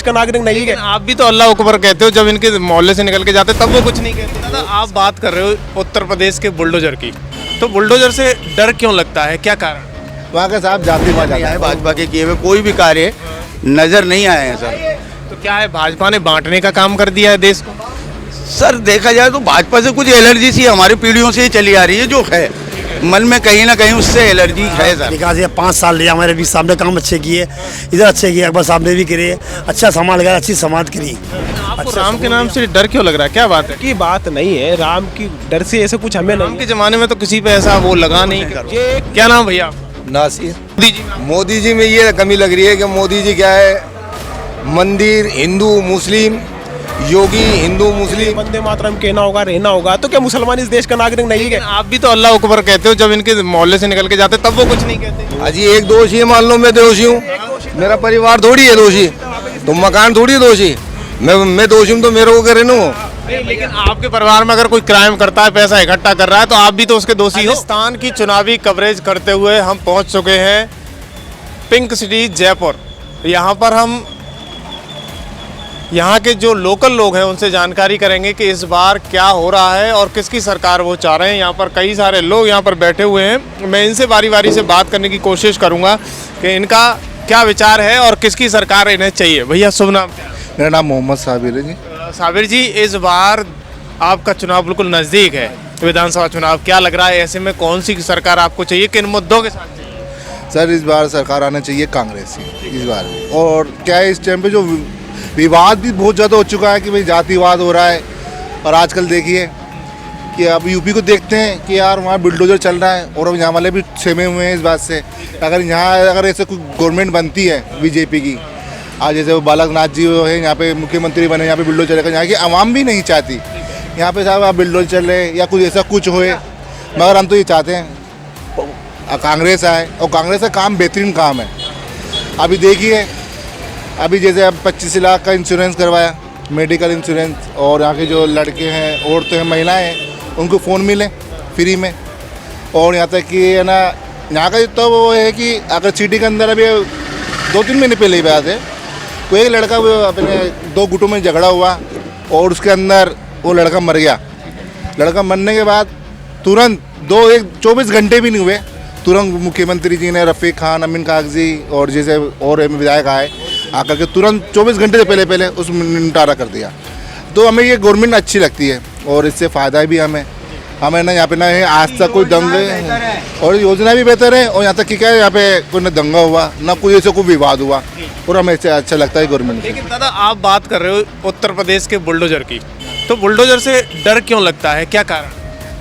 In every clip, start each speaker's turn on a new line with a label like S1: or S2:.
S1: का नागरिक नहीं है।
S2: आप भी तो अल्लाह अकबर कहते हो, जब इनके मोहल्ले से निकल के जाते तब वो कुछ नहीं कहते। दादा आप बात कर रहे हो उत्तर प्रदेश के बुलडोजर की, तो बुलडोजर से डर क्यों लगता है, क्या कारण?
S3: वहाँ का साहब जातिवाद है, भाजपा के किए हुए कोई भी कार्य नजर नहीं आए हैं सर।
S2: तो क्या है, भाजपा ने बांटने का काम कर दिया है देश को?
S3: सर देखा जाए तो भाजपा से कुछ एलर्जी सी हमारी पीढ़ियों से ही चली आ रही है, जो है मन में कहीं ना कहीं उससे एलर्जी है सर।
S4: विकास ये 5 साल लिया, हमारे भी साहब ने काम अच्छे किए, इधर अच्छे किए, अकबर साहब ने भी करे, अच्छा समाज लगा, अच्छी समाज करी।
S2: आपको राम के नाम से डर क्यों लग रहा है, क्या बात है?
S1: की बात नहीं है, राम की डर से ऐसे कुछ हमें
S2: राम
S1: नहीं
S2: के जमाने में तो किसी पे ऐसा वो लगा नहीं।
S1: ये
S2: क्या नाम भैया?
S5: नासिर।
S2: मोदी जी में
S5: मोदी जी में ये कमी लग रही है कि मोदी जी क्या है, मंदिर हिंदू मुस्लिम, योगी हिंदू मुस्लिम।
S1: वंदे मातरम कहना होगा, रहना होगा, तो क्या मुसलमान इस देश का नागरिक नहीं है?
S2: आप भी तो अल्लाह अकबर कहते हो, जब इनके मोहल्ले से निकल के जाते तब वो कुछ नहीं कहते।
S5: अजी एक दोषी है, मान लो मैं दोषी हूँ, मेरा परिवार थोड़ी है दोषी, तो मकान थोड़ी दोषी, मैं दोषी हूँ तो मेरे को करे ना।
S2: लेकिन आपके परिवार में अगर कोई क्राइम करता है, पैसा इकट्ठा कर रहा है, तो आप भी तो उसके दोषी हो। राजस्थान की चुनावी कवरेज करते हुए हम पहुंच चुके हैं पिंक सिटी जयपुर। यहाँ पर हम यहाँ के जो लोकल लोग हैं उनसे जानकारी करेंगे कि इस बार क्या हो रहा है और किसकी सरकार वो चाह रहे हैं। यहाँ पर कई सारे लोग यहाँ पर बैठे हुए हैं, मैं इनसे बारी बारी से बात करने की कोशिश करूँगा कि इनका क्या विचार है और किसकी सरकार इन्हें चाहिए। भैया शुभ नाम क्या है?
S3: मेरा नाम मोहम्मद साबिर है जी।
S2: साबिर जी, इस बार आपका चुनाव बिल्कुल नज़दीक है, विधानसभा चुनाव, क्या लग रहा है ऐसे में कौन सी सरकार आपको चाहिए, किन मुद्दों के साथ चाहिए?
S3: सर इस बार सरकार आना चाहिए कांग्रेस की इस बार। और क्या है, इस टाइम पे जो विवाद भी बहुत ज़्यादा हो चुका है कि भाई जातिवाद हो रहा है। और आजकल देखिए कि अब यूपी को देखते हैं कि यार वहाँ बुलडोजर चल रहा है, और अब यहाँ वाले भी सहमे हुए हैं इस बात से। अगर ऐसे कोई गवर्नमेंट बनती है बीजेपी की, आज जैसे वो बालकनाथ जी है यहाँ पे मुख्यमंत्री बने, यहाँ पे बुलडोजर चलेगा, यहाँ की आवाम भी नहीं चाहती यहाँ पे साहब आप बुलडोजर चल रहे या कुछ ऐसा कुछ होए, मगर हम तो ये चाहते हैं कांग्रेस आए, और कांग्रेस का काम बेहतरीन काम है। अभी देखिए, अभी जैसे अब 25 लाख का इंश्योरेंस करवाया, मेडिकल इंश्योरेंस, और यहाँ के जो लड़के हैं, औरतें हैं, महिलाएं हैं, उनको फ़ोन मिले फ्री में। और यहाँ तक कि है ना, यहाँ का तो वो है कि अगर सिटी के अंदर अभी 2-3 महीने पहले ही बात है, तो एक लड़का वो अपने 2 गुटों में झगड़ा हुआ और उसके अंदर वो लड़का मर गया। लड़का मरने के बाद तुरंत 24 घंटे भी नहीं हुए, तुरंत मुख्यमंत्री जी ने रफ़ीक खान, अमीन कागजी और जैसे और विधायक आए, आकर के तुरंत 24 घंटे से पहले उस निपटारा कर दिया। तो हमें ये गवर्नमेंट अच्छी लगती है और इससे फ़ायदा भी हमें ना यहाँ पे ना है आज तक कोई दंगे, और योजना भी बेहतर है। और यहाँ तक कि क्या है, यहाँ पे कोई ना दंगा हुआ ना कोई ऐसे कोई विवाद हुआ, और हमें इससे अच्छा लगता है गवर्नमेंट।
S2: लेकिन दादा आप बात कर रहे हो उत्तर प्रदेश के बुलडोजर की, तो बुलडोजर से डर क्यों लगता है, क्या कारण?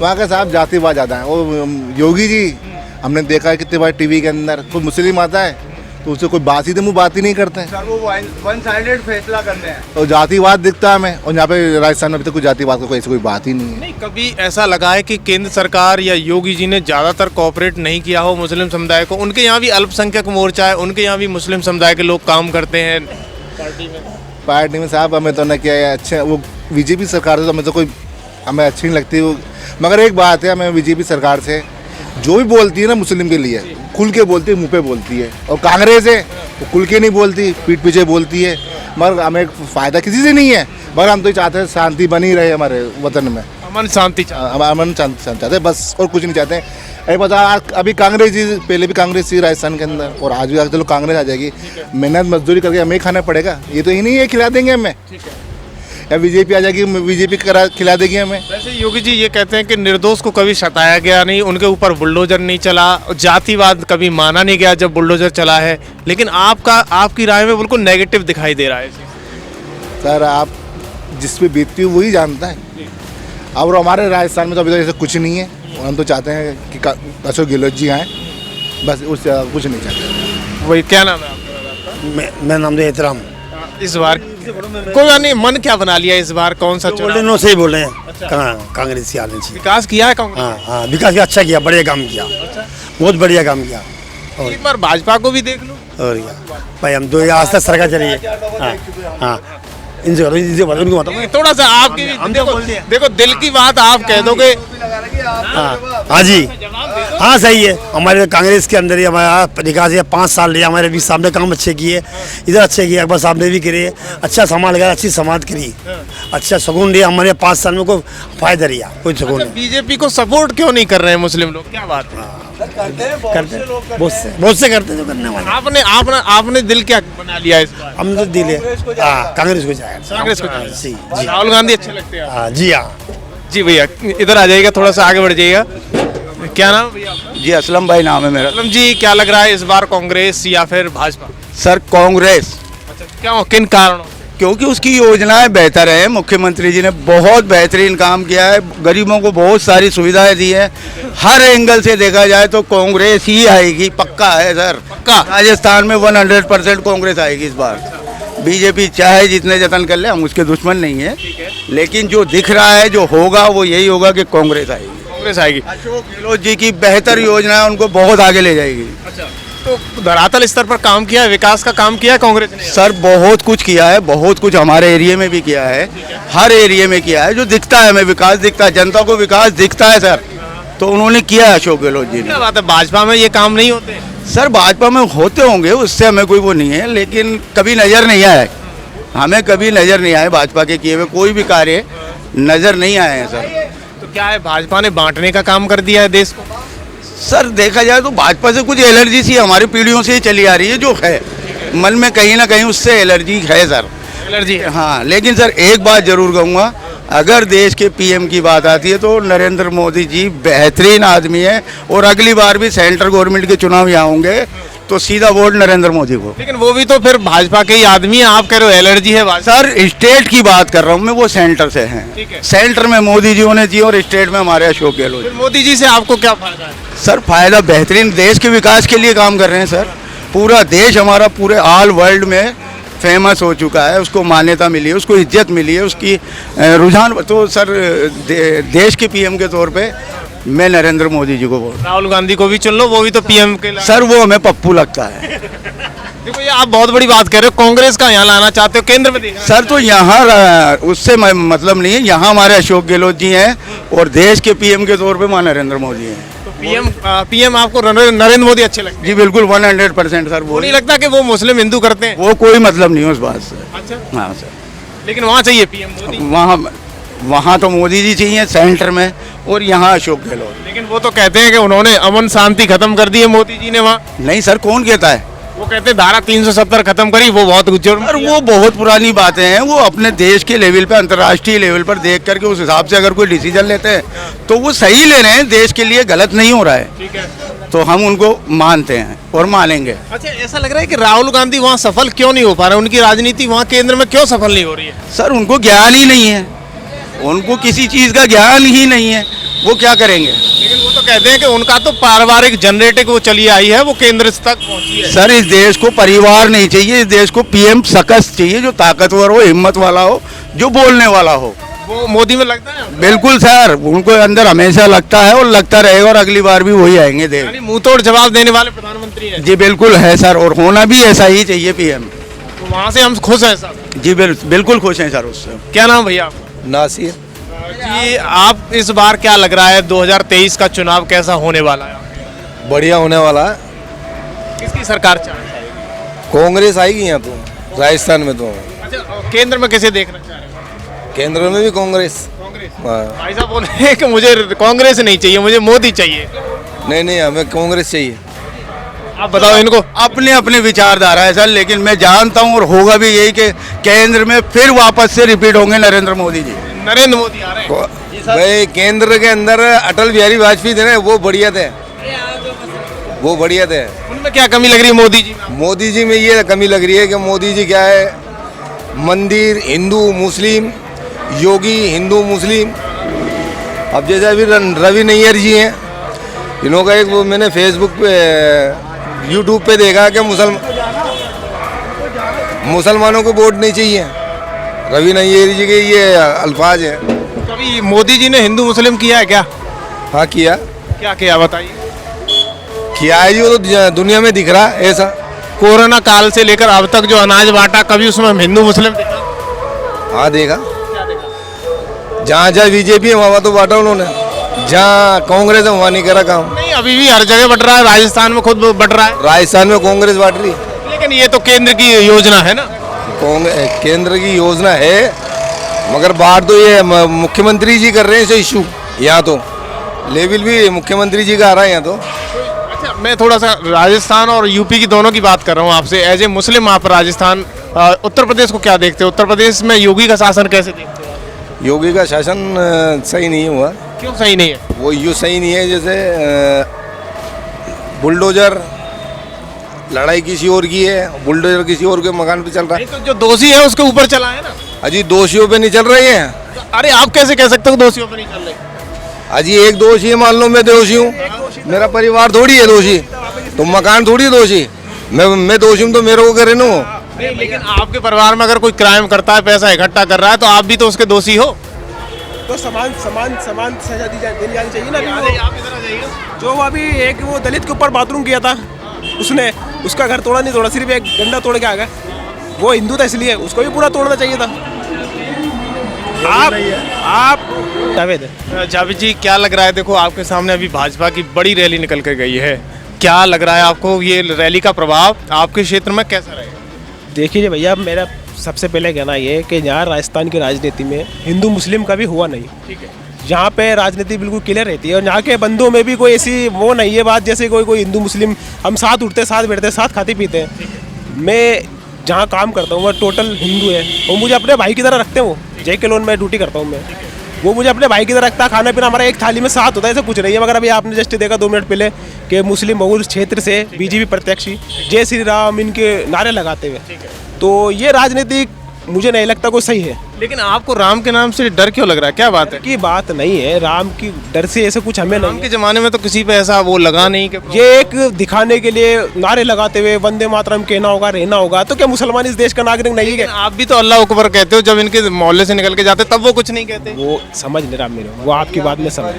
S3: वहाँ का साहब जातिवाद ज़्यादा है। वो योगी जी हमने देखा है कितने बार टीवी के अंदर, कोई मुस्लिम आता है तो उससे कोई बात ही नहीं करते हैं
S5: सर, वो वन साइडेड फैसला करते हैं
S3: और जातिवाद दिखता है हमें। और यहाँ पे राजस्थान में अभी तक कोई जातिवाद का कोई बात ही नहीं है।
S2: नहीं, कभी ऐसा लगा है कि केंद्र सरकार या योगी जी ने ज़्यादातर कोऑपरेट नहीं किया हो मुस्लिम समुदाय को? उनके यहाँ भी अल्पसंख्यक मोर्चा है, उनके यहाँ भी मुस्लिम समुदाय के लोग काम करते हैं
S3: पार्टी में साहब। हमें तो ना क्या है, अच्छे वो बीजेपी सरकार से तो हमें तो कोई हमें अच्छी नहीं लगती वो। मगर एक बात है, हमें बीजेपी सरकार से जो भी बोलती है ना मुस्लिम के लिए, खुल के बोलती है, मुंह पे बोलती है। और कांग्रेस है वो खुल के नहीं बोलती, पीठ पीछे बोलती है। मगर हमें फ़ायदा किसी से नहीं है, मगर हम तो ये चाहते हैं शांति बनी रहे हमारे वतन में,
S2: अमन शांति
S3: अमन शांति चाहते हैं बस, और कुछ नहीं चाहते हैं। अरे पता अभी कांग्रेस जी, पहले भी कांग्रेस थी राजस्थान के अंदर, और आज भी आगे चलो कांग्रेस आ जाएगी। मेहनत मजदूरी करके हमें खाना पड़ेगा, ये तो ही नहीं है खिला देंगे हमें, या बीजेपी आ जाएगी बीजेपी खिला देगी हमें।
S2: वैसे योगी जी ये कहते हैं कि निर्दोष को कभी सताया गया नहीं, उनके ऊपर बुलडोजर नहीं चला, जातिवाद कभी माना नहीं गया जब बुलडोजर चला है। लेकिन आपकी राय में बिल्कुल नेगेटिव दिखाई दे रहा है।
S3: सर आप जिस पे बीतती हो वही जानता है। और हमारे राजस्थान में तो अभी तक ऐसा कुछ नहीं है। हम तो चाहते हैं कि अशोक गहलोत जी आएँ, बस उससे कुछ नहीं चाहते।
S2: वही क्या नाम है आपका?
S4: मेरा नाम है एहतराम।
S2: इस बार कोई नहीं, मन क्या बना लिया इस बार, कौन सा
S4: बोल रहे सही बोल रहे हैं, कांग्रेस की आने चाहिए।
S2: विकास किया है कांग्रेस?
S4: हाँ, विकास किया, अच्छा किया, बढ़िया काम किया, बहुत बढ़िया काम किया।
S2: और एक बार भाजपा को भी देख लो।
S4: और क्या भाई, हम 2 आज तक सरकार चली है। हाँ, इनसे करो, इनसे बताओ, उनको बताओ।
S2: थोड़ा सा आपकी भी
S4: हम तो
S2: देखो,
S4: बोल दिए।
S2: देखो दिल की बात आप कह दोगे।
S4: हाँ जी, हाँ सही है। हमारे कांग्रेस के अंदर ही हमारा विकास है, 5 साल रहे हमारे बीच, सामने काम अच्छे किए, इधर अच्छे किए, अकबर साहब ने भी करे, अच्छा समाज लगा, अच्छी समाज करी, अच्छा सुकून दिया हमारे 5 साल में, को फायदा रिया, कोई सुकून नहीं।
S2: बीजेपी को सपोर्ट क्यों नहीं कर रहे हैं मुस्लिम लोग, क्या बात है?
S4: करते बहुत से करते जो करने वाले।
S2: आपने आपने आपने दिल क्या बना लिया इस बार?
S4: हम तो दिले कांग्रेस को जाएगा,
S2: कांग्रेस को
S4: हाँ, जी जी
S2: राहुल गांधी अच्छे लगते हैं?
S4: हाँ जी हाँ।
S2: जी भैया इधर आ जाइएगा, थोड़ा सा आगे बढ़ जाइएगा। क्या नाम है भैया आपका?
S6: जी असलम भाई नाम है मेरा।
S2: असलम जी, क्या लग रहा है इस बार कांग्रेस या फिर भाजपा?
S6: सर कांग्रेस,
S2: अच्छा, क्यों, किन कारणों?
S6: क्योंकि उसकी योजनाएं बेहतर है। मुख्यमंत्री जी ने बहुत बेहतरीन काम किया है, गरीबों को बहुत सारी सुविधाएं दी है। हर एंगल से देखा जाए तो कांग्रेस ही आएगी, पक्का है सर,
S2: पक्का?
S6: राजस्थान में 100% कांग्रेस आएगी इस बार। बीजेपी चाहे जितने जतन कर ले, हम उसके दुश्मन नहीं है, लेकिन जो दिख रहा है, जो होगा वो यही होगा कि कांग्रेस आएगी।
S2: कांग्रेस आएगी।
S6: अशोक गहलोत जी की बेहतर योजना है, उनको बहुत आगे ले जाएगी।
S2: अच्छा, तो धरातल स्तर पर काम किया है, विकास का काम किया है कांग्रेस ने?
S6: सर बहुत कुछ किया है, बहुत कुछ हमारे एरिया में भी किया है, हर एरिया में किया है। जो दिखता है हमें विकास दिखता है, जनता को विकास दिखता है सर, तो उन्होंने किया है अशोक गहलोत जी ने।
S2: क्या बात है, भाजपा में ये काम नहीं होते?
S6: सर भाजपा में होते होंगे, उससे हमें कोई वो नहीं है, लेकिन कभी नज़र नहीं आया, हमें कभी नज़र नहीं आए भाजपा के किए हुए कोई भी कार्य नज़र नहीं आए हैं सर।
S2: तो क्या है, भाजपा ने बांटने का काम कर दिया है देश को?
S6: सर देखा जाए तो भाजपा से कुछ एलर्जी सी हमारी पीढ़ियों से ही चली आ रही है, जो है मन में कहीं ना कहीं उससे एलर्जी है सर।
S2: एलर्जी है?
S6: हाँ, लेकिन सर एक बात जरूर कहूँगा, अगर देश के पीएम की बात आती है तो नरेंद्र मोदी जी बेहतरीन आदमी है, और अगली बार भी सेंट्रल गवर्नमेंट के चुनाव यहाँ होंगे तो सीधा वोट नरेंद्र मोदी को।
S2: लेकिन वो भी तो फिर भाजपा के ही आदमी है, आप कह रहे हो एलर्जी है भाजपा?
S6: सर स्टेट की बात कर रहा हूँ मैं, वो सेंटर से
S2: ठीक
S6: हैं,
S2: है।
S6: सेंटर में मोदी जी होने चाहिए और स्टेट में हमारे अशोक गहलोत।
S2: फिर मोदी जी से आपको क्या फायदा है?
S6: सर फायदा बेहतरीन, देश के विकास के लिए काम कर रहे हैं सर। पूरा देश हमारा पूरे ऑल वर्ल्ड में फेमस हो चुका है, उसको मान्यता मिली है, उसको इज्जत मिली है, उसकी रुझान। तो सर देश के पीएम के तौर पे मैं नरेंद्र मोदी जी को वोट।
S2: राहुल गांधी को भी चुन लो, वो भी तो पीएम के
S6: सर वो हमें पप्पू लगता है।
S2: देखो ये आप बहुत बड़ी बात कह रहे हो, कांग्रेस का यहाँ लाना चाहते हो, केंद्र में देखना।
S6: सर तो यहाँ उससे मतलब नहीं है, यहाँ हमारे अशोक गहलोत जी हैं और देश के पीएम के तौर पे मां नरेंद्र मोदी हैं।
S2: तो पीएम आपको नरेंद्र मोदी अच्छे लगते हैं?
S6: जी बिल्कुल 100% सर।
S2: वो नहीं लगता कि वो मुस्लिम हिंदू करते हैं?
S6: वो कोई मतलब नहीं है उस बात से।
S2: अच्छा,
S6: हाँ सर,
S2: लेकिन वहाँ चाहिए पीएम मोदी।
S6: वहाँ तो मोदी जी चाहिए सेंटर में, और यहाँ अशोक गहलोत।
S2: लेकिन वो तो कहते हैं कि उन्होंने अमन शांति खत्म कर दी है मोदी जी ने वहाँ।
S6: नहीं सर, कौन कहता है?
S2: वो कहते हैं धारा 370 खत्म करी, वो बहुत
S6: सर वो बहुत पुरानी बातें हैं, वो अपने देश के लेवल पे, अंतर्राष्ट्रीय लेवल पर देख करके उस हिसाब से अगर कोई डिसीजन लेते हैं तो वो सही ले रहे हैं, देश के लिए गलत नहीं हो रहा है।
S2: ठीक है,
S6: तो हम उनको मानते हैं और मानेंगे।
S2: अच्छा ऐसा लग रहा है कि राहुल गांधी वहाँ सफल क्यों नहीं हो पा रहे, उनकी राजनीति वहाँ केंद्र में क्यों सफल नहीं हो रही है?
S6: सर उनको ज्ञान ही नहीं है, उनको किसी चीज़ का ज्ञान ही नहीं है, वो क्या करेंगे?
S2: लेकिन वो तो कहते हैं कि उनका तो पारिवारिक जनरेटिक वो चली आई है, वो केंद्र तक पहुंची है।
S6: सर इस देश को परिवार नहीं चाहिए, इस देश को पीएम सकस चाहिए, जो ताकतवर हो, हिम्मत वाला हो, जो बोलने वाला हो।
S2: वो मोदी में लगता है?
S6: बिल्कुल सर, उनको अंदर हमेशा लगता है और लगता रहेगा, और अगली बार भी वही आएंगे देश।
S2: यानी मुंह तोड़ जवाब देने वाले प्रधानमंत्री हैं।
S6: जी बिल्कुल है सर, और होना भी ऐसा ही चाहिए पीएम।
S2: तो वहाँ से हम खुश हैं सर?
S6: जी बिल्कुल खुश हैं सर उससे।
S2: क्या नाम भैया आपका?
S5: नासिर।
S2: जी आप इस बार क्या लग रहा है 2023 का चुनाव कैसा होने वाला है?
S5: बढ़िया होने वाला है,
S2: किसकी सरकार चाह रही है?
S5: कांग्रेस आएगी यहाँ तो, राजस्थान में तो।
S2: अच्छा केंद्र में किसे देखना चाह रहे हैं?
S5: केंद्र में भी कांग्रेस।
S2: कांग्रेस।
S5: हाँ।
S2: भाई साहब बोल रहे हैं कि मुझे कांग्रेस नहीं चाहिए, मुझे मोदी चाहिए।
S5: नहीं हमें कांग्रेस चाहिए।
S2: आप बताओ इनको।
S6: अपने अपने विचारधारा है सर, लेकिन मैं जानता हूँ और होगा भी यही कि केंद्र में फिर वापस से रिपीट होंगे नरेंद्र मोदी जी।
S2: नरेंद्र मोदी आ रहे हैं।
S5: भाई केंद्र के अंदर अटल बिहारी वाजपेयी थे ना, वो बढ़िया थे, वो बढ़िया थे।
S2: उनमें क्या कमी लग रही है मोदी जी में?
S5: मोदी जी में ये कमी लग रही है कि मोदी जी क्या है, मंदिर हिंदू मुस्लिम, योगी हिंदू मुस्लिम। अब जैसे अभी रवि नैयर जी हैं, इन्हों का एक वो मैंने फेसबुक पे यूट्यूब पे देखा कि मुसलमानों को वोट नहीं चाहिए। रवि नैयर जी के ये अल्फाज हैं।
S2: कभी मोदी जी ने हिंदू मुस्लिम किया है क्या?
S5: हाँ किया।
S2: क्या किया बताइए?
S5: किया है जी, वो तो दुनिया में दिख रहा है ऐसा।
S2: कोरोना काल से लेकर अब तक जो अनाज बांटा, कभी उसमें हिंदू मुस्लिम देखा?
S5: हाँ देखा,
S2: क्या देखा?
S5: जहाँ जहाँ बीजेपी है वहाँ तो बांटा उन्होंने, जहाँ कांग्रेस है वहाँ नहीं करा काम।
S2: नहीं, अभी भी हर जगह बढ़ रहा है, राजस्थान में खुद बढ़ रहा है।
S5: राजस्थान में कांग्रेस बांट रही,
S2: लेकिन ये तो केंद्र की योजना है ना।
S5: केंद्र की योजना है, मगर बात तो ये मुख्यमंत्री जी कर रहे हैं इसे इशू। यहाँ तो लेवल भी मुख्यमंत्री जी का आ रहा है यहाँ तो।
S2: अच्छा, मैं थोड़ा सा राजस्थान और यूपी की दोनों की बात कर रहा हूँ आपसे, एज ए मुस्लिम आप राजस्थान उत्तर प्रदेश को क्या देखते हो? उत्तर प्रदेश में योगी का शासन कैसे देखते हो?
S5: योगी का शासन सही नहीं हुआ।
S2: क्यों सही नहीं है?
S5: वो यूँ सही नहीं है, जैसे बुलडोजर लड़ाई किसी और की है, बुलडोजर किसी और के मकान पे चल रहा है।
S2: नहीं, तो जो दोषी है उसके ऊपर चला है ना।
S5: अजी दोषियों पे नहीं चल रही है।
S2: अरे आप कैसे कह सकते हो दोषियों पर नहीं चल रही?
S5: अजी एक दोषी है, मान लो मैं दोषी हूँ, मेरा परिवार थोड़ी है दोषी, तो मकान थोड़ी है दोषी। मैं दोषी हूँ तो मेरे को करे ना वो।
S2: नहीं, लेकिन आपके परिवार में अगर कोई क्राइम करता है, पैसा इकट्ठा कर रहा है, तो आप भी तो उसके दोषी हो।
S1: तो समान समान समान सजा देनी जानी चाहिए ना।
S2: आप इधर आ जाइए।
S1: जो वो अभी एक वो दलित के ऊपर बाथरूम किया था, उसने उसका घर तोड़ा नहीं तोड़ा, सिर्फ एक डंडा तोड़ के आ गया। वो हिंदू था इसलिए उसको भी पूरा तोड़ना चाहिए था। आप जावेद
S2: जावेद जी, क्या लग रहा है? देखो आपके सामने अभी भाजपा की बड़ी रैली निकल कर गई है, क्या लग रहा है आपको ये रैली का प्रभाव आपके क्षेत्र में कैसा रहेगा?
S1: देखिए भैया, मेरा सबसे पहले कहना ये है कि यहाँ राजस्थान की राजनीति में हिंदू मुस्लिम का भी हुआ नहीं।
S2: ठीक है।
S1: यहाँ पे राजनीति बिल्कुल क्लियर रहती है और यहाँ के बंदों में भी कोई ऐसी वो नहीं है बात, जैसे कोई हिंदू मुस्लिम हम साथ उठते साथ बैठते साथ खाते पीते हैं। मैं जहाँ काम करता हूँ वो टोटल हिंदू है, वो मुझे अपने भाई की तरह रखते हैं। वो JK लोन में ड्यूटी करता हूँ मैं, वो मुझे अपने भाई की तरह रखता है। खाना पीना हमारा एक थाली में साथ होता है, ऐसा कुछ नहीं है। मगर अभी आपने जस्ट देखा 2 मिनट पहले कि मुस्लिम बहुल क्षेत्र से BJP प्रत्याशी जय श्री राम इनके नारे लगाते हुए, तो ये राजनीति मुझे नहीं लगता कोई सही है।
S2: लेकिन आपको राम के नाम से डर क्यों लग रहा है? क्या बात है?
S1: की बात नहीं है, राम की डर से ऐसे कुछ हमें
S2: राम
S1: नहीं
S2: के
S1: है।
S2: जमाने में तो किसी पे ऐसा वो लगा नहीं कि
S1: ये एक दिखाने के लिए नारे लगाते हुए वंदे मातरम कहना होगा, रहना होगा, तो क्या मुसलमान इस देश का नागरिक नहीं है?
S2: आप भी तो अल्लाह अकबर कहते हो, जब इनके मोहल्ले से निकल के जाते तब वो कुछ नहीं कहते।
S1: वो समझ नहीं रहा मेरे, वो आपकी बात में समझ।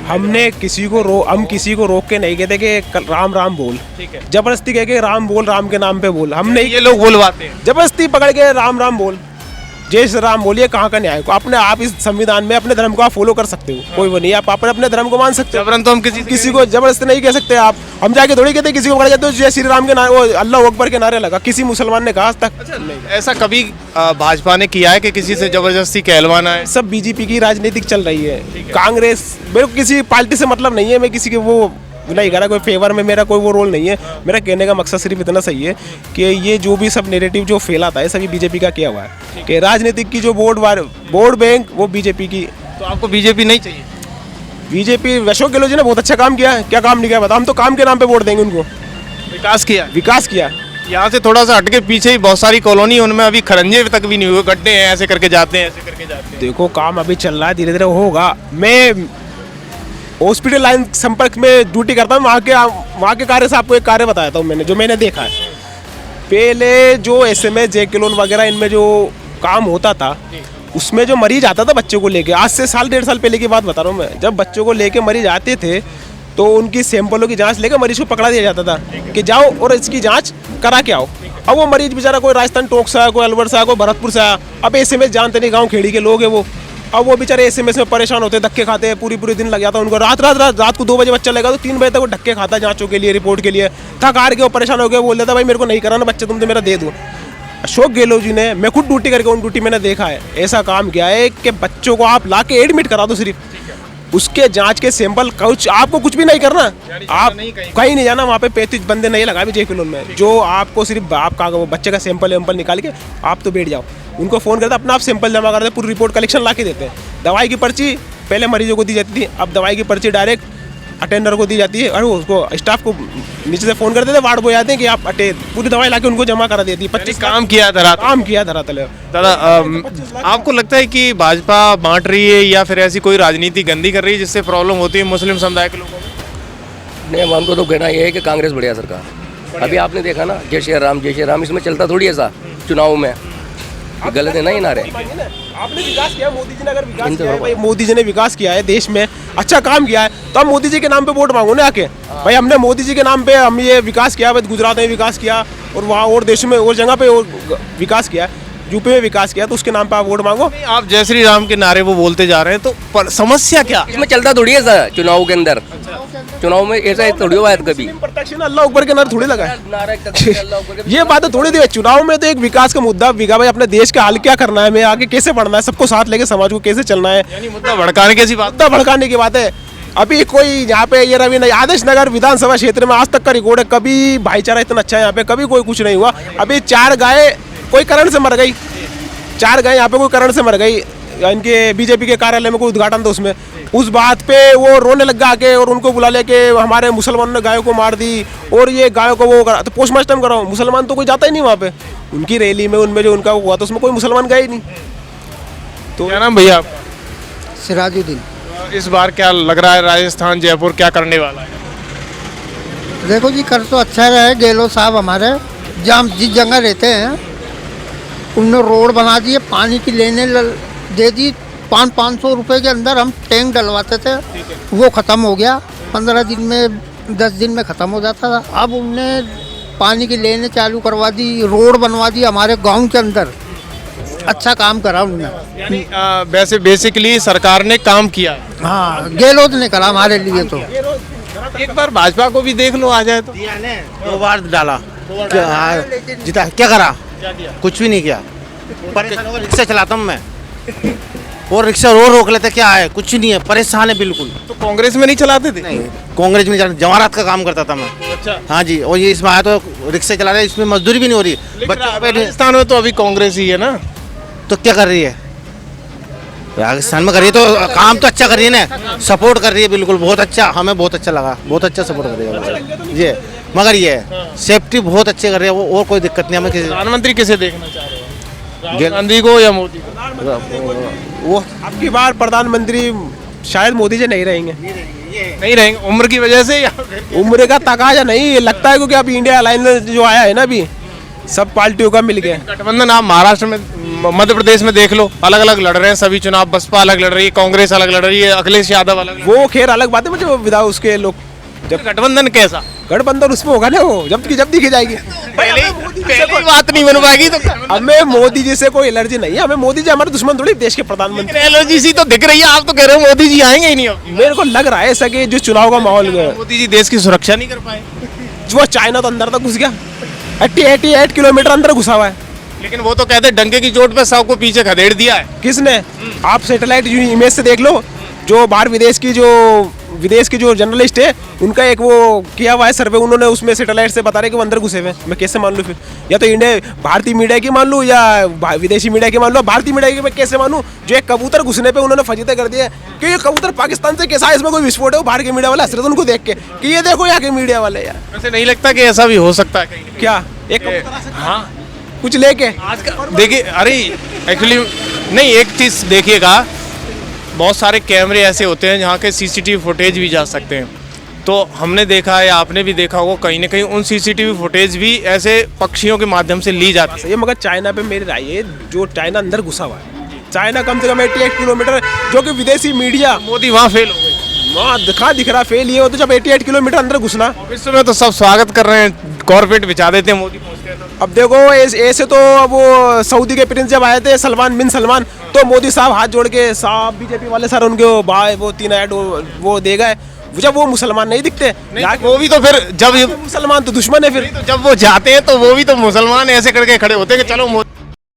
S1: हमने किसी को हम किसी को रोक के नहीं कहते कि राम राम बोल,
S2: ठीक है।
S1: जबरदस्ती कह के राम बोल, राम के नाम पे बोल, हम नहीं।
S2: ये लोग बुलवाते हैं।
S1: जबरदस्ती पकड़ के राम राम बोल, जय श्री राम बोलिए, कहाँ का न्याय को? अपने आप इस संविधान में अपने धर्म को आप फॉलो कर सकते हो, कोई वो नहीं, आप अपने धर्म को मान सकते हो।
S2: जबरन तो हम
S1: किसी को जबरदस्ती नहीं कह सकते आप। हम जाके थोड़ी कहते किसी को पकड़ जाते हो जय श्री राम के नारे, वो अल्लाह अकबर के नारे लगा, किसी मुसलमान ने कहा आज तक?
S2: ऐसा कभी भाजपा ने किया है कि किसी से जबरदस्ती कहलवाना है?
S1: सब BJP की राजनीतिक चल रही है। कांग्रेस, मेरे को किसी पार्टी से मतलब नहीं है, मैं किसी के वो नहीं करा, कोई फेवर में मेरा कोई वो रोल नहीं है। मेरा कहने का मकसद सिर्फ इतना सही है कि ये जो भी सब नेरेटिव जो फैलाता है सभी BJP का किया हुआ है, कि राजनीतिक की जो वोट बैंक वो BJP की।
S2: तो आपको बीजेपी नहीं चाहिए?
S1: BJP अशोक गहलोत जी ने बहुत अच्छा काम किया है, क्या काम नहीं किया बता? हम तो काम के नाम पे वोट देंगे उनको।
S2: विकास किया?
S1: विकास किया।
S2: यहाँ से थोड़ा सा हटके पीछे ही बहुत सारी कॉलोनी, उनमें अभी खरंजे तक भी नहीं हुए, गड्ढे हैं, ऐसे करके जाते हैं, ऐसे करके जाते हैं।
S1: देखो काम अभी चल रहा है, धीरे धीरे होगा। मैं हॉस्पिटल लाइन संपर्क में ड्यूटी करता हूँ, वहाँ के कार्य से आपको एक कार्य बताता हूँ मैंने, जो मैंने देखा है। पहले जो SMS JK लोन वगैरह इनमें जो काम होता था, उसमें जो मरीज आता था बच्चों को लेके, आज से साल 1.5 साल पहले की बात बता रहा हूँ मैं, जब बच्चों को लेके मरीज आते थे तो उनकी सैंपलों की जांच लेकर मरीज को पकड़ा दिया जाता था कि जाओ और इसकी जांच करा के आओ। अब वो मरीज बेचारा कोई राजस्थान टोंक से आया, कोई अलवर से आया, कोई भरतपुर से आया, अब SMS जानते नहीं, गाँव खेड़ी के लोग हैं वो। अब वो बेचारे SMS में परेशान होते, धक्के खाते हैं, पूरी दिन लग जाता है उनको। रात को 2 बजे बच्चा लगा तो 3 बजे तक वो धक्के खाता है जांचों के लिए, रिपोर्ट के लिए। थक हार के वो परेशान हो गया, बोल देता भाई मेरे को नहीं कराना बच्चा, तुम तो मेरा दे दो। अशोक गहलोत जी ने, मैं खुद ड्यूटी करके उन ड्यूटी मैंने देखा है, ऐसा काम किया है कि बच्चों को आप ला के एडमिट करा दो, सिर्फ उसके जांच के सैंपल कुछ, आपको कुछ भी नहीं करना, आप कहीं नहीं जाना। वहाँ पे 35 बंदे नहीं लगा भी JK लोन में, जो आपको सिर्फ आपका वो बच्चे का सैंपल वैम्पल निकाल के आप तो बैठ जाओ। उनको फ़ोन करते अपना आप सैंपल जमा करते, पूरी रिपोर्ट कलेक्शन ला के देते हैं। दवाई की पर्ची पहले मरीजों को दी जाती थी, अब दवाई की पर्ची डायरेक्ट अटेंडर को दी जाती है और उसको स्टाफ को नीचे से फ़ोन कर देते, वार्ड बॉय आते हैं कि आप पूरी दवाई लाके उनको जमा करा देती है। 25
S2: काम किया धरातल,
S1: काम किया धरातल।
S2: दादा आपको लगता है कि भाजपा बांट रही है या फिर ऐसी कोई राजनीति गंदी कर रही है जिससे प्रॉब्लम होती है मुस्लिम समुदाय के लोगों को?
S7: नहीं, हमको तो कहना ये है कि कांग्रेस बढ़िया सरकार। अभी आपने देखा ना, जय श्री राम, इसमें चलता थोड़ी ऐसा चुनाव में, गलत है ना ये नारे।
S1: आपने विकास किया, मोदी जी ने अगर विकास किया है, भाई मोदी जी ने विकास किया है देश में, अच्छा काम किया है, तो हम मोदी जी के नाम पे वोट मांगो ना आके। भाई हमने मोदी जी के नाम पे हम ये विकास किया, गुजरात में विकास किया और वहाँ और देशों में और जगह पे और विकास किया है। यूपी में विकास किया तो उसके नाम पे आप वोट मांगो।
S2: आप जय श्री राम के नारे वो बोलते जा रहे हैं, तो समस्या क्या?
S7: इसमें चलता थोड़ी है सर चुनाव के अंदर। चुनाव में ऐसा थोड़ी हुआ है कभी।
S1: प्रत्यक्ष अल्लाह ऊपर के नारे थोड़ी लगा है।
S7: नारा अल्लाह ऊपर के-
S1: ये बात तो थोड़ी दी है। चुनाव में तो एक विकास का मुद्दा बिका भाई, अपने देश का हाल क्या करना है, मैं आगे कैसे बढ़ना है, सबको साथ लेके समाज को कैसे चलना है,
S2: यानी मुद्दा भड़काने की ऐसी बात।
S1: मुद्दा भड़काने की बात है। अभी कोई यहाँ पे ये रवि आदर्श नगर विधानसभा क्षेत्र में आज तक का रिकॉर्ड है, कभी भाईचारा इतना अच्छा है यहाँ पे, कभी कोई कुछ नहीं हुआ। अभी 4 गाय कोई करंट से मर गई, 4 गाय यहाँ पे कोई करंट से मर गई। इनके बीजेपी के कार्यालय में कोई उद्घाटन था, उसमें उस बात पे वो रोने लग गया आके, और उनको बुला ले के हमारे मुसलमानों ने गायों को मार दी और ये गायों को वो करा, तो पोस्टमार्टम कराओ। मुसलमान तो कोई जाता ही नहीं वहाँ पे, उनकी रैली में उनमें जो उनका हुआ था उसमें कोई मुसलमान गए ही नहीं।
S2: तो क्या नाम भैया?
S8: सिराजुद्दीन।
S2: इस बार क्या लग रहा है, राजस्थान जयपुर क्या करने वाला है?
S8: देखो जी, कर तो अच्छा रहा है गहलोत साहब हमारे, जहाँ जिस जगह रहते हैं उनने रोड बना दिए, पानी की लेने दे दी। 500 रुपये के अंदर हम टैंक डलवाते थे, वो ख़त्म हो गया। 15 दिन में 10 दिन में ख़त्म हो जाता था। अब उनने पानी की लेने चालू करवा दी, रोड बनवा दी हमारे गांव के अंदर। अच्छा काम करा उनने।
S2: यानी वैसे बेसिकली सरकार ने काम किया है।
S8: हाँ, गहलोत ने करा हमारे लिए तो।
S2: एक बार भाजपा को भी देख लो, आ जाए तो।
S9: 2 बार डाला, जीता, क्या करा? कुछ भी नहीं किया। परेशान होकर रिक्शा चलाता हूँ मैं, और रिक्शा रोक लेते, क्या है? कुछ नहीं है, परेशान है बिल्कुल।
S2: तो कांग्रेस में नहीं चलाते थे?
S9: नहीं, कांग्रेस में नहीं, जवाहरात का काम करता था मैं।
S2: अच्छा।
S9: हाँ जी, और ये इसमें आया तो रिक्शा चला रहे, इसमें मजदूरी भी नहीं हो रही। बच्चों पे
S2: राजस्थान में तो अभी कांग्रेस ही है ना।
S9: तो क्या कर रही है? राजस्थान में कर रही है तो काम तो अच्छा कर रही है ना, सपोर्ट कर रही है बिल्कुल, बहुत अच्छा, हमें बहुत अच्छा लगा, बहुत अच्छा सपोर्ट कर रही है ये। मगर ये सेफ्टी बहुत अच्छे कर रही है वो, और कोई दिक्कत नहीं हमें। किसी
S2: प्रधानमंत्री किसे देखना चाह रहे हो, राहुल गांधी को या मोदी को?
S9: वो
S1: अब की बार प्रधानमंत्री शायद मोदी जी नहीं रहेंगे।
S2: नहीं रहेंगे उम्र की वजह से या
S1: उम्र का तकाजा नहीं लगता है, क्योंकि अभी इंडिया अलायंस जो आया है ना, अभी सब पार्टियों का मिल गया।
S2: गठबंधन आप महाराष्ट्र में, मध्य प्रदेश में देख लो, अलग अलग लड़ रहे हैं सभी चुनाव। बसपा अलग लड़ रही है, कांग्रेस अलग लड़ रही है, अखिलेश यादव अलग।
S1: वो खैर अलग बात है, मुझे विदा उसके लोग
S2: जब गठबंधन कैसा?
S1: गठबंधन उसमें होगा ना, वो जब दिखी जाएगी।
S2: पहले बात नहीं बन पाएगी तो
S1: हमें मोदी जी से कोई एलर्जी नहीं है, हमें मोदी जी हमारे दुश्मन थोड़ी, देश के प्रधानमंत्री।
S2: एलर्जी सी तो दिख रही है, आप तो कह रहे हो मोदी जी आएंगे ही नहीं अब।
S1: मेरे को लग रहा है ऐसा कि जो चुनाव का माहौल है,
S2: मोदी जी देश की सुरक्षा नहीं कर पाए।
S1: वो चाइना तो अंदर तक घुस गया, 88 किलोमीटर अंदर घुसा हुआ है।
S2: लेकिन वो तो कहते हैं डंके की चोट पे सबको पीछे खदेड़ दिया है।
S1: किसने? आप सैटेलाइट इमेज से देख लो, जो बाहर विदेश की जो जर्नलिस्ट है उनका एक वो किया हुआ है सर्वे, उन्होंने उसमें सैटेलाइट से बता रहे कि वो अंदर घुसे हुए हैं। मैं कैसे मान लूँ फिर? या तो इंडिया भारतीय मीडिया की मान लूँ या विदेशी मीडिया की मान लूँ। भारतीय मीडिया की मैं कैसे मानूँ जो एक कबूतर घुसने पे उन्होंने फजीते कर दिया कि ये कबूतर पाकिस्तान से कैसा है, इसमें कोई विस्फोट है? वो बाहर के मीडिया वाले हंस रहे थे उनको देख के कि ये देखो यहाँ के मीडिया वाले यार।
S2: वैसे नहीं लगता कि ऐसा भी हो सकता है कहीं?
S1: क्या एक कबूतर आ सकता है?
S2: हाँ,
S1: कुछ लेके
S2: आज का देखिए, अरे एक्चुअली नहीं, एक चीज़ देखिएगा, बहुत सारे कैमरे ऐसे होते हैं जहाँ के सीसीटीवी फुटेज भी जा सकते हैं। तो हमने देखा है, आपने भी देखा होगा, कहीं ना कहीं उन सीसीटीवी फुटेज भी ऐसे पक्षियों के माध्यम से ली जाती है।
S1: ये मगर चाइना पे मेरी राय है, जो चाइना अंदर घुसा हुआ है, चाइना कम से कम 88 किलोमीटर, जो कि विदेशी मीडिया
S2: मोदी वहाँ फेल हो गए,
S1: वहाँ दिख रहा फेल ये हो, तो जब 88 किलोमीटर अंदर घुसना।
S2: विश्व में तो सब स्वागत कर रहे हैं, कॉर्पोरेट बिछा देते हैं मोदी पहुँचते हैं तो।
S1: अब देखो ऐसे तो अब वो सऊदी के प्रिंस जब आए थे सलमान बिन सलमान, तो मोदी साहब हाथ जोड़ के साहब बीजेपी वाले सर उनके वो 3 ऐड वो दे गए, जब वो मुसलमान नहीं दिखते।
S2: नहीं, वो भी तो फिर जब
S1: मुसलमान तो दुश्मन है फिर।
S2: तो जब वो जाते हैं तो वो भी तो मुसलमान ऐसे करके खड़े होते हैं कि चलो मोदी